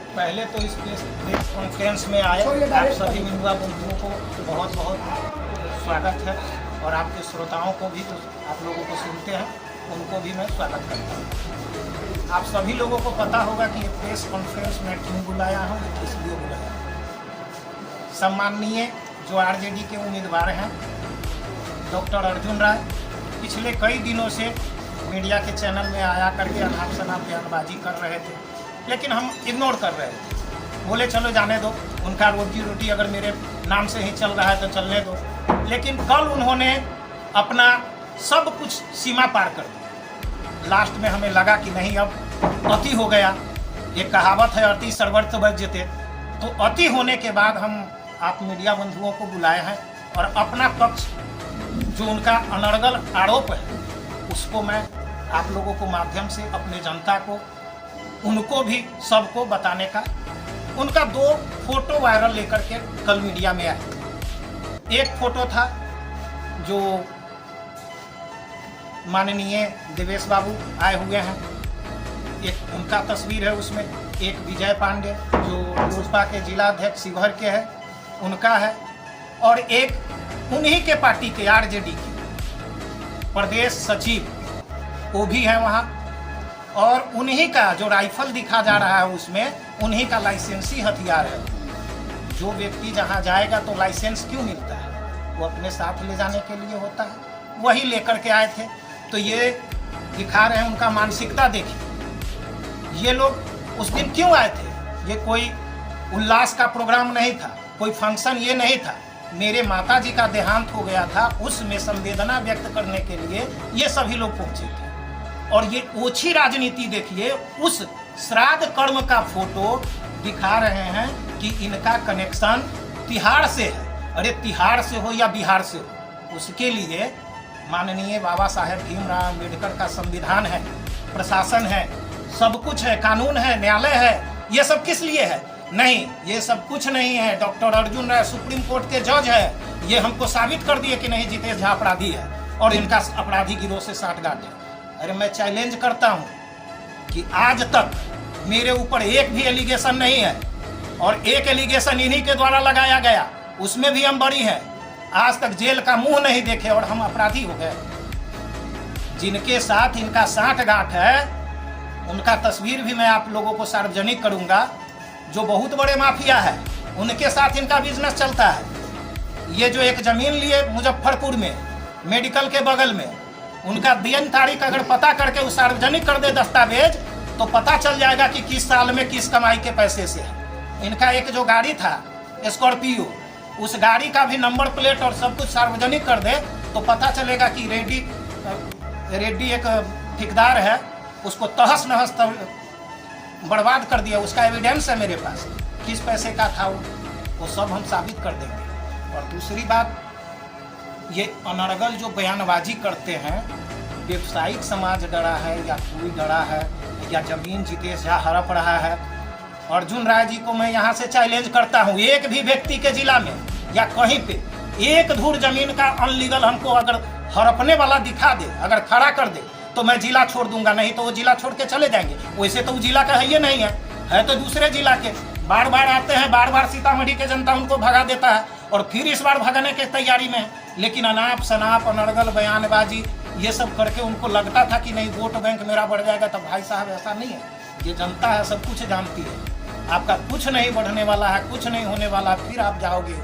पहले तो इस प्रेस कॉन्फ्रेंस में आए आप सभी मीडिया बंधुओं को बहुत बहुत स्वागत है और आपके श्रोताओं को भी, आप लोगों को सुनते हैं उनको भी मैं स्वागत करता हूँ। आप सभी लोगों को पता होगा कि ये प्रेस कॉन्फ्रेंस में क्यों बुलाया हूँ, इसलिए बुलाया। सम्माननीय जो आरजेडी के उम्मीदवार हैं डॉक्टर अर्जुन राय पिछले कई दिनों से मीडिया के चैनल में आया करके अनाप शनाप बयानबाजी कर रहे थे, लेकिन हम इग्नोर कर रहे थे। बोले चलो जाने दो, उनका रोजी रोटी अगर मेरे नाम से ही चल रहा है तो चलने दो। लेकिन कल उन्होंने अपना सब कुछ सीमा पार कर दिया। लास्ट में हमें लगा कि नहीं, अब अति हो गया। एक कहावत है, अति सर्वत्र वर्ज्यते। तो अति होने के बाद हम आप मीडिया बंधुओं को बुलाए हैं और अपना पक्ष जो उनका अनर्गल आरोप है उसको मैं आप लोगों को माध्यम से अपने जनता को, उनको भी सबको बताने का। उनका 2 फोटो वायरल लेकर के कल मीडिया में आए। एक फोटो था जो माननीय देवेश बाबू आए हुए हैं, एक उनका तस्वीर है उसमें। एक विजय पांडे जो लोजपा के जिला अध्यक्ष शिवहर के हैं उनका है, और एक उन्हीं के पार्टी के आरजेडी के प्रदेश सचिव वो भी है वहाँ, और उन्हीं का जो राइफल दिखा जा रहा है उसमें उन्हीं का लाइसेंसी हथियार है। जो व्यक्ति जहाँ जाएगा तो लाइसेंस क्यों मिलता है, वो अपने साथ ले जाने के लिए होता है, वही लेकर के आए थे। तो ये दिखा रहे हैं उनका मानसिकता। देखिए ये लोग उस दिन क्यों आए थे, ये कोई उल्लास का प्रोग्राम नहीं था, कोई फंक्शन ये नहीं था। मेरे माताजी का देहांत हो गया था, उसमें संवेदना व्यक्त करने के लिए ये सभी लोग पहुंचे थे। और ये ओछी राजनीति देखिए, उस श्राद्ध कर्म का फोटो दिखा रहे हैं कि इनका कनेक्शन तिहाड़ से है। अरे तिहाड़ से हो या बिहार से हो, उसके लिए माननीय बाबा साहेब भीमराव अम्बेडकर का संविधान है, प्रशासन है, सब कुछ है, कानून है, न्यायालय है। ये सब किस लिए है? नहीं, ये सब कुछ नहीं है। Doctor Arjun Rai supreme court के जज है, ये हमको साबित कर दिए कि नहीं जितेश झा अपराधी है और इनका अपराधी गिरोह से साठगांठ है। अरे मैं चैलेंज करता हूँ कि आज तक मेरे ऊपर एक भी एलिगेशन नहीं है, और एक एलिगेशन इन्हीं के द्वारा लगाया गया, उसमें भी हम बरी हैं। आज तक जेल का मुंह नहीं देखे और हम अपराधी हो गए। जिनके साथ इनका साठगांठ है उनका तस्वीर भी मैं आप लोगों को सार्वजनिक करूंगा। जो बहुत बड़े माफिया है उनके साथ इनका बिजनेस चलता है। ये जो एक जमीन लिए मुजफ्फरपुर में मेडिकल के बगल में, उनका दिन तारीख अगर पता करके वो सार्वजनिक कर दे दस्तावेज, तो पता चल जाएगा कि किस साल में किस कमाई के पैसे से है। इनका एक जो गाड़ी था स्कॉर्पियो, उस गाड़ी का भी नंबर प्लेट और सब कुछ सार्वजनिक कर दे तो पता चलेगा कि रेड्डी एक ठेकेदार है, उसको तहस नहस बर्बाद कर दिया। उसका एविडेंस है मेरे पास, किस पैसे का था वो सब हम साबित कर देंगे। और दूसरी बात, ये अनर्गल जो बयानबाजी करते हैं, व्यवसायिक समाज डरा है या कोई डरा है या जमीन जितेश झा हड़प रहा है। अर्जुन राय जी को मैं यहाँ से चैलेंज करता हूँ, एक भी व्यक्ति के जिला में या कहीं पे एक धूर जमीन का अनलीगल हमको अगर हड़पने वाला दिखा दे, अगर खड़ा कर दे, तो मैं जिला छोड़ दूंगा, नहीं तो वो जिला छोड़ के चले जाएंगे। वैसे तो वो जिला का है ही नहीं है तो दूसरे जिला के। बार बार आते हैं, बार बार सीतामढ़ी के जनता उनको भगा देता है और फिर इस बार भगाने की तैयारी में है। लेकिन अनाप शनाप अनर्गल बयानबाजी ये सब करके उनको लगता था कि नहीं वोट बैंक मेरा बढ़ जाएगा। तो भाई साहब ऐसा नहीं है, ये जनता है, सब कुछ जानती है। आपका कुछ नहीं बढ़ने वाला है, कुछ नहीं होने वाला। फिर आप जाओगे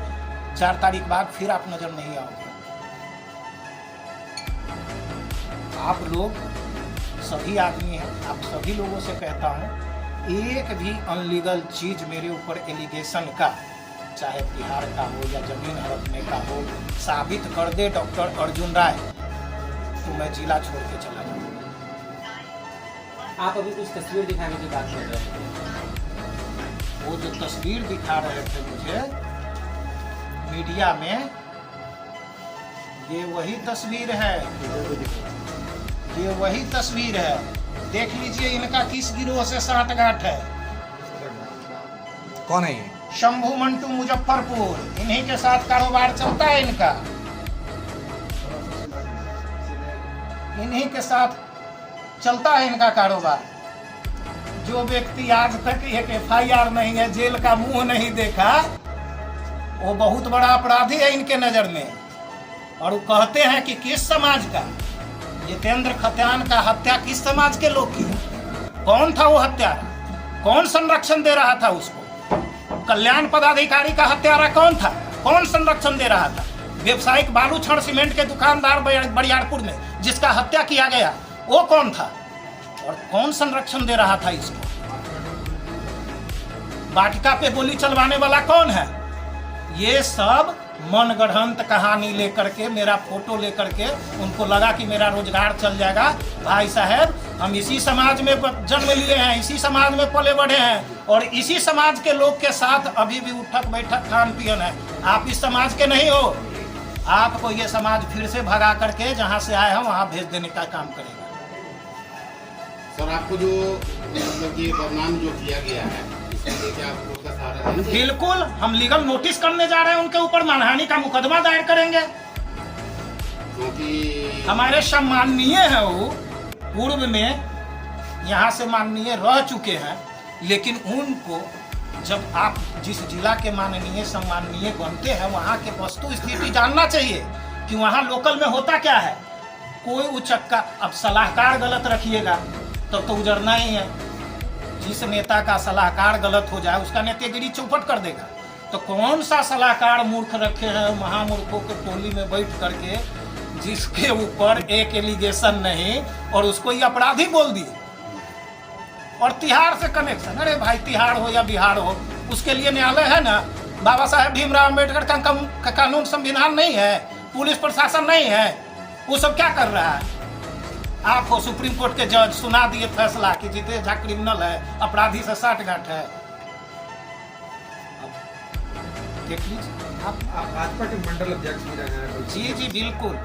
4 तारीख बाद, फिर आप नजर नहीं आओगे। आप लोग सभी आदमी हैं, आप सभी लोगों से कहता हूँ, एक भी अनलीगल चीज मेरे ऊपर एलिगेशन का, चाहे बिहार का हो या जमीन हड़पने का हो, साबित कर दे डॉक्टर अर्जुन राय, तो मैं जिला छोड़ के चला जाऊंगा। आप अभी कुछ तस्वीर दिखाने की बात कर रहे हैं, वो जो तस्वीर दिखा रहे थे मुझे मीडिया में, ये वही तस्वीर है, ये वही तस्वीर है। देख लीजिए इनका किस गिरोह से साठगांठ है। कौन है ये? शंभू मंटू मुजफ्फरपुर, इन्हीं के साथ कारोबार चलता है इनका, इन्हीं के साथ चलता है इनका कारोबार। जो व्यक्ति आज तक एक FIR नहीं है, जेल का मुंह नहीं देखा, वो बहुत बड़ा अपराधी है इनके नजर में। और वो कहते हैं कि किस समाज का, जितेंद्र खतियान का हत्या किस समाज के लोग की है? कौन था वो हत्यारा? कौन संरक्षण दे रहा था उसको? कल्याण पदाधिकारी का हत्यारा कौन था? कौन संरक्षण दे रहा था? व्यवसायिक बालू छड़ सीमेंट के दुकानदार बरियारपुर में जिसका हत्या किया गया, वो कौन था और कौन संरक्षण दे रहा था इसको? वाटिका पे गोली चलवाने वाला कौन है? ये सब मनगढ़ंत कहानी लेकर के, मेरा फोटो लेकर के, उनको लगा कि मेरा रोजगार चल जाएगा। भाई साहब, हम इसी समाज में जन्म लिए हैं, इसी समाज में पले बढ़े हैं और इसी समाज के लोग के साथ अभी भी उठक बैठक खान पियन है। आप इस समाज के नहीं हो। आपको ये समाज फिर से भगा करके जहाँ से आए हैं वहाँ भेज देने का काम करेगा। सर, आपको जो मतलब ये बदनाम जो किया गया है, क्या आप कोर्ट का सहारा लेंगे? बिल्कुल, हम लीगल नोटिस करने जा रहे हैं, उनके ऊपर मानहानि का मुकदमा दायर करेंगे। क्योंकि हमारे सम्माननीय है वो, पूर्व में यहाँ से माननीय रह चुके हैं, लेकिन उनको जब आप जिस जिला के माननीय सम्माननीय बनते हैं, वहाँ के वस्तु स्थिति जानना चाहिए कि वहाँ लोकल में होता क्या है। कोई उचक्का, अब सलाहकार गलत रखिएगा तब तो उजरना ही है। जिस नेता का सलाहकार गलत हो जाए उसका नेतागिरी चौपट कर देगा। तो कौन सा सलाहकार मूर्ख रखे हैं महामूर्खों के टोली में बैठ करके, जिसके ऊपर एक एलिगेशन नहीं और उसको ये अपराधी बोल दिए। और तिहाड़ से कनेक्शन, अरे भाई तिहाड़ हो या बिहार हो, उसके लिए न्यायालय है ना। बाबा साहेब भीमराव अम्बेडकर का कानून संविधान नहीं है, पुलिस प्रशासन नहीं है, वो सब क्या कर रहा है? आप हो सुप्रीम कोर्ट के जज, सुना दिए फैसला कि जितेश झा क्रिमिनल है, अपराधी से साठगांठ है। देख लीजिए आप भाजपा के मंडल अध्यक्ष भी रहे हैं। जी जी बिल्कुल।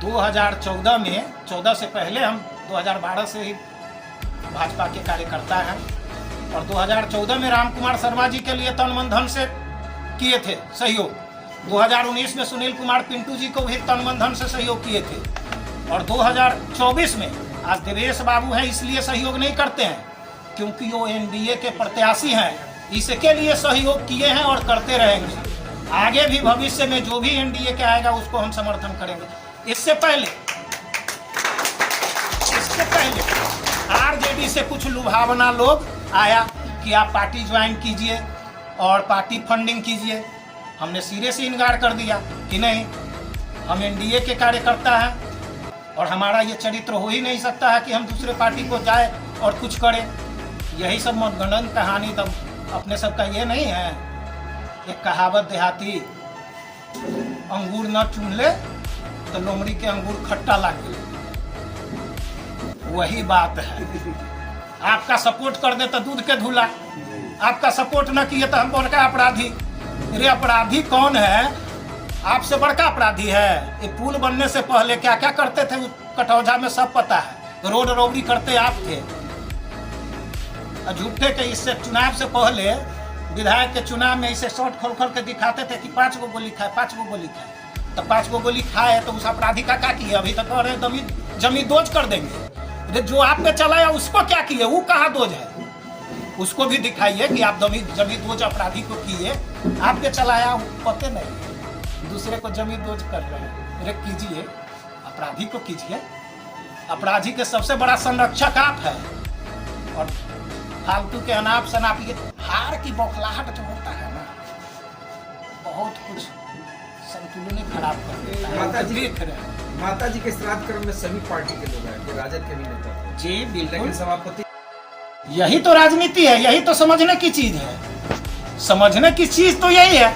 2014 में, 14 से पहले हम 2012 से ही भाजपा के कार्यकर्ता हैं और 2014 में राम कुमार शर्मा जी के लिए तन मन धन से किए थे सहयोग। 2019 में सुनील कुमार पिंटू जी को भी तन मन धन से सहयोग किए थे और 2024 में आज देवेश बाबू हैं, इसलिए सहयोग नहीं करते हैं क्योंकि वो NDA के प्रत्याशी हैं, इसके लिए सहयोग किए हैं और करते रहेंगे। आगे भी भविष्य में जो भी NDA के आएगा उसको हम समर्थन करेंगे। इससे पहले RJD से कुछ लुभावना लोग आया कि आप पार्टी ज्वाइन कीजिए और पार्टी फंडिंग कीजिए। हमने सिरे से इनकार कर दिया कि नहीं, हम NDA के कार्यकर्ता हैं और हमारा ये चरित्र हो ही नहीं सकता है कि हम दूसरे पार्टी को जाए और कुछ करें। यही सब मनगढ़ंत कहानी तब अपने सब का ये नहीं है। एक कहावत देहाती, अंगूर न चुन ले तो लोमड़ी के अंगूर खट्टा लाग गए, वही बात है। आपका सपोर्ट कर दे तो दूध के धुला, आपका सपोर्ट न किए तो हम बड़का अपराधी। अरे अपराधी कौन है? आपसे बड़का अपराधी है। ये पुल बनने से पहले क्या क्या करते थे कटौझा में सब पता है। रोड रॉबरी करते आप थे। झूठे के इससे चुनाव से पहले विधायक के चुनाव में इसे शॉर्ट खोल खोल के दिखाते थे कि 5 गो गोली खाए, 5 गो गोली खाए। तो 5 गो गोली खाए तो उस अपराधी का क्या किया? अभी तक और जमी दोज कर देंगे। जो आप पे चलाया उसको क्या किए? वो कहाँ दोज है? उसको भी दिखाइए कि आप जमी दोज अपराधी को किए, आप पे चलाया पते नहीं, दूसरे को जमी दोज कर रहे हैं। अरे कीजिए, अपराधी को कीजिए। अपराधी के सबसे बड़ा संरक्षक आप है। और फालतू के अनाप शनाप ये हार की बौखलाहट जो होता है ना, बहुत कुछ संतुलन खराब कर देता है। माता जी के श्राद्ध क्रम में सभी पार्टी के लोग हैं, राजद के भी नेता थे। जी बिल्कुल। लेकिन सभापति, यही तो राजनीति है, यही तो समझने की चीज है। समझने की चीज तो यही है,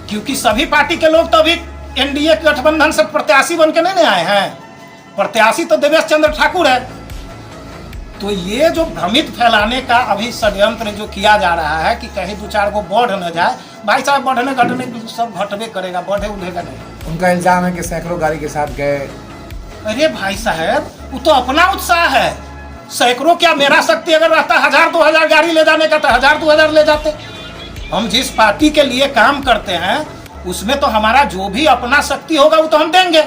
क्योंकि सभी पार्टी के लोग तो अभी NDA के गठबंधन से प्रत्याशी बन के नहीं आए हैं। प्रत्याशी तो देवेश चंद्र ठाकुर है। तो ये जो भ्रमित फैलाने का अभी षड्यंत्र जो किया जा रहा है कि कहीं 2-4 को बढ़ न जाए, भाई साहब बढ़ने घटने सब घटवे करेगा, बढ़े उठेगा नहीं। उनका इल्जाम है कि सैकड़ों गाड़ी के साथ गए। अरे भाई साहब, वो तो अपना उत्साह है। सैकड़ों क्या, मेरा शक्ति अगर रहता 1000-2000 गाड़ी ले जाने का तो 1000-2000 ले जाते। हम जिस पार्टी के लिए काम करते हैं उसमें तो हमारा जो भी अपना शक्ति होगा वो तो हम देंगे।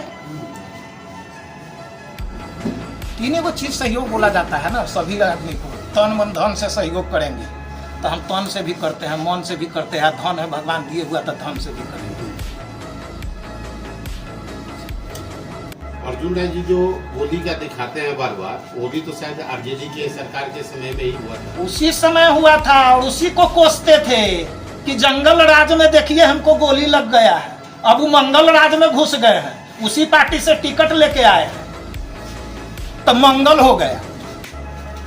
3 चीज सहयोग बोला जाता है ना सभी आदमी को। तन मन धन से सहयोग करेंगे, तो हम तन से भी करते हैं, मन से भी करते हैं। धन है भगवान दिए हुआ, तो धन से भी करेंगे। अर्जुन राय जी जो होली का दिखाते हैं बार बार, वो भी तो शायद आरजेडी के सरकार के समय में ही हुआ था। उसी समय हुआ था और उसी को कोसते थे कि जंगल राज में देखिए हमको गोली लग गया है, अब वो मंगल राज में घुस गए हैं, उसी पार्टी से टिकट लेके आए हैं, तो मंगल हो गया।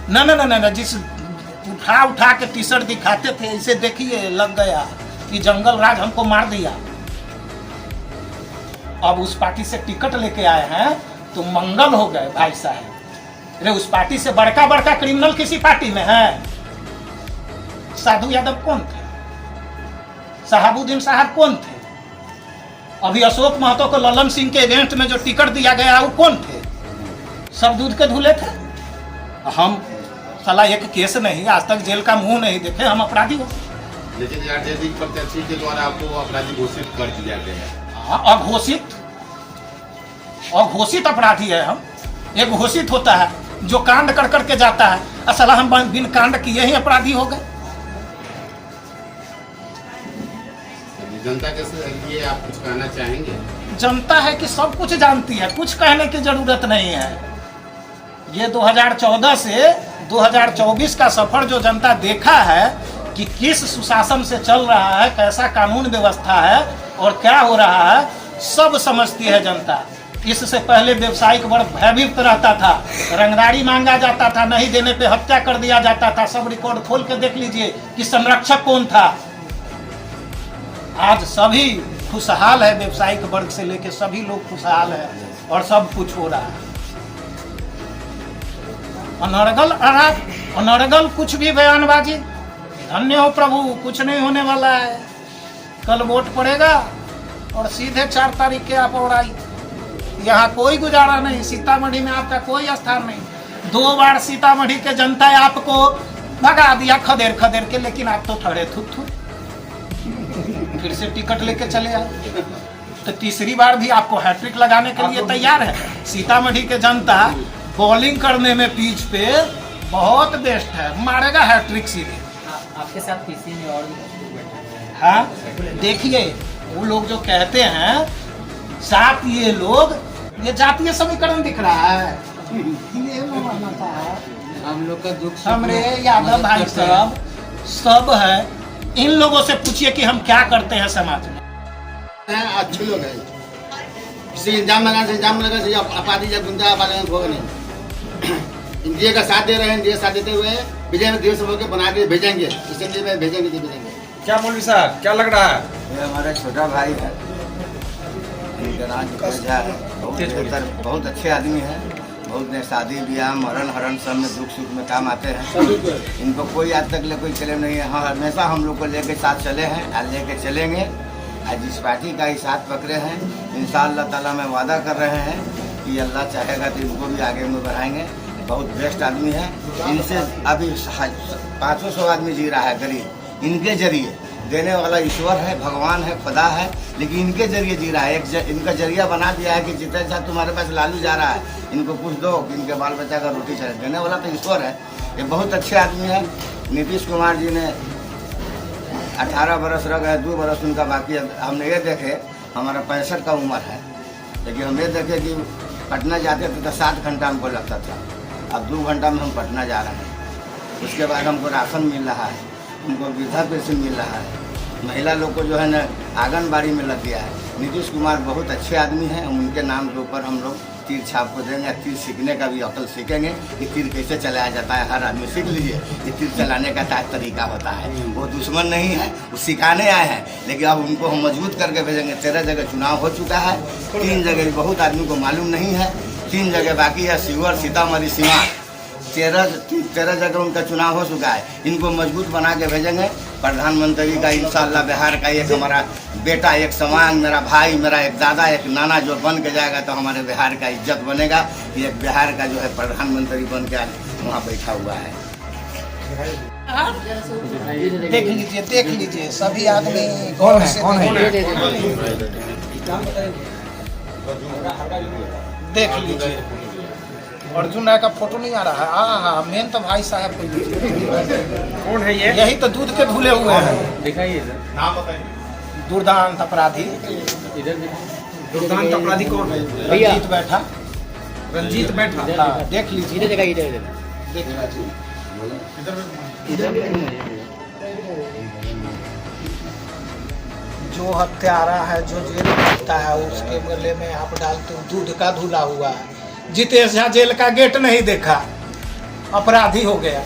न जिस उठा के टी शर्ट दिखाते थे, इसे देखिए लग गया कि जंगल राज हमको मार दिया। अब उस पार्टी से टिकट लेके आए हैं तो मंगल हो गए भाई साहब। अरे उस पार्टी से बड़का बड़का क्रिमिनल किसी पार्टी में है? साधु यादव कौन थे? शहाबुद्दीन साहब कौन थे? अभी अशोक महतो को ललन सिंह के इवेंट में जो टिकट दिया गया वो कौन थे? सब दूध के धुले थे। हम साला एक केस नहीं, आज तक जेल का मुंह नहीं देखे, हम अपराधी हो। लेकिन आरजेडी प्रत्याशी के द्वारा आपको अपराधी घोषित कर दिया गया है। अघोषित अपराधी है हम। एक घोषित होता है जो कांड कर करके जाता है, असल हम बिन कांड किए ही अपराधी हो गए। जनता के लिए आप कुछ कहना चाहेंगे? जनता है कि सब कुछ जानती है, कुछ कहने की जरूरत नहीं है। ये 2014 से 2024 का सफर जो जनता देखा है कि किस सुशासन से चल रहा है, कैसा कानून व्यवस्था है और क्या हो रहा है, सब समझती है जनता। इससे पहले व्यवसायिक वर्ग भयभीत रहता था, रंगदारी मांगा जाता था, नहीं देने पे हत्या कर दिया जाता था। सब रिकॉर्ड खोल के देख लीजिए कि संरक्षक कौन था। आज सभी खुशहाल है, व्यवसायिक वर्ग से लेके सभी लोग खुशहाल है और सब कुछ हो रहा है। अनर्गल कुछ भी बयानबाजी, धन्य हो प्रभु, कुछ नहीं होने वाला है। कल वोट पड़ेगा और सीधे 4 तारीख के आप और आई। यहाँ कोई गुजारा नहीं, सीतामढ़ी में आपका कोई स्थान नहीं। 2 बार सीतामढ़ी के जनता आपको भगा दिया खदेड़ खदेड़ के, लेकिन आप तो ठहरे थुथु, फिर से टिकट लेके चले आए। तो तीसरी बार भी आपको हैट्रिक लगाने के लिए तैयार है। सीतामढ़ी के जनता बॉलिंग करने में पिच पे बहुत बेस्ट है, मारेगा हैट्रिक सीधे। आपके साथ किसी ने और भी बैठा है? हाँ देखिए, वो लोग जो कहते हैं साथ ये लोग, ये जातीय समीकरण दिख रहा है। ये हम लोग का दुख हमरे यादव भाई साहब सब है। इन लोगों से पूछिए कि हम क्या करते हैं समाज में। अच्छे लोग हैं, किसी इल्जाम लगा अपराधी या गुंडा अपराधी होगा नहीं। इंडिया का साथ दे रहे हैं, इंडिया साथ देते हुए विजय में दिवस के बना के भेजेंगे, इसलिए में भेजेंगे। क्या मौलवी साहब क्या लग रहा है? ये हमारा छोटा भाई है, इनका नाम झा है। बहुत अच्छे आदमी है, बहुत ने शादी ब्याह मरण हरण सब में दुख सुख में काम आते हैं। इनको कोई आज तक ले कोई क्लेम नहीं है। हाँ, हमेशा हम लोग को लेके साथ चले हैं और लेके चलेंगे। आज जिस पार्टी का ही साथ पकड़े हैं, इंशाअल्लाह ताला में वादा कर रहे हैं कि अल्लाह चाहेगा तो इनको भी आगे में बढ़ाएंगे। बहुत बेस्ट आदमी है। इनसे अभी 500 आदमी जी रहा है गरीब, इनके जरिए देने वाला ईश्वर है, भगवान है, खुदा है, लेकिन इनके जरिए जी रहा है। इनका जरिया बना दिया है कि जितने साथ तुम्हारे पास लालू जा रहा है, इनको कुछ दो कि इनके बाल बच्चा का रोटी चले। देने वाला तो ईश्वर है। ये बहुत अच्छे आदमी है। नीतीश कुमार जी ने 18 बरस रह गए, 2 बरस उनका बाकी है। हमने ये देखे, हमारा 65 का उम्र है, लेकिन हम ये देखे कि पटना जाते थे तो 7 घंटा हमको लगता था, अब 2 घंटा में हम पटना जा रहे हैं। उसके बाद हमको राशन मिल रहा है, उनको वृद्धा पेंशन मिल रहा है, महिला लोग को जो है ना आंगनबाड़ी में लग गया है। नीतीश कुमार बहुत अच्छे आदमी हैं। उनके नाम के ऊपर हम लोग तीर छाप को देंगे। तीर सीखने का भी अकल सीखेंगे कि तीर कैसे चलाया जाता है। हर आदमी सीख लीजिए कि तीर चलाने का तरीका होता है। वो दुश्मन नहीं है, वो सिखाने आए हैं, लेकिन अब उनको हम मजबूत करके भेजेंगे। 13 जगह चुनाव हो चुका है, 3 जगह बहुत आदमी को मालूम नहीं है, 3 जगह बाकी है, शिवहर सीतामढ़ी सीमा। 13 जगह उनका चुनाव हो चुका है। इनको मजबूत बना के भेजेंगे। प्रधानमंत्री का इंशाअल्लाह बिहार का एक हमारा बेटा, एक समान, मेरा भाई, मेरा एक दादा, एक नाना जो बन के जाएगा तो हमारे बिहार का इज्जत बनेगा। ये बिहार का जो है प्रधानमंत्री बन के वहाँ बैठा हुआ है। देख लीजिए सभी आदमी कौन है? कौन है? देख लीजिए अर्जुन राय का फोटो नहीं आ रहा है। हाँ, मेन तो भाई साहब को कौन है ये? यही तो दूध के धुले हुए हैं। दिखाइए सर, नाम बताइए। दुर्दांत अपराधी। इधर दिखाइए। दुर्दांत अपराधी कौन है? रंजीत बैठा। रंजीत बैठा। हाँ, देख लीजिए। इधर दिखाइए, इधर देख लीजिए। जो हत्यारा है, जो जेल करता है, उसके गले में आप डालते हो दूध का धुला हुआ है। जितेश झा जेल का गेट नहीं देखा, अपराधी हो गया।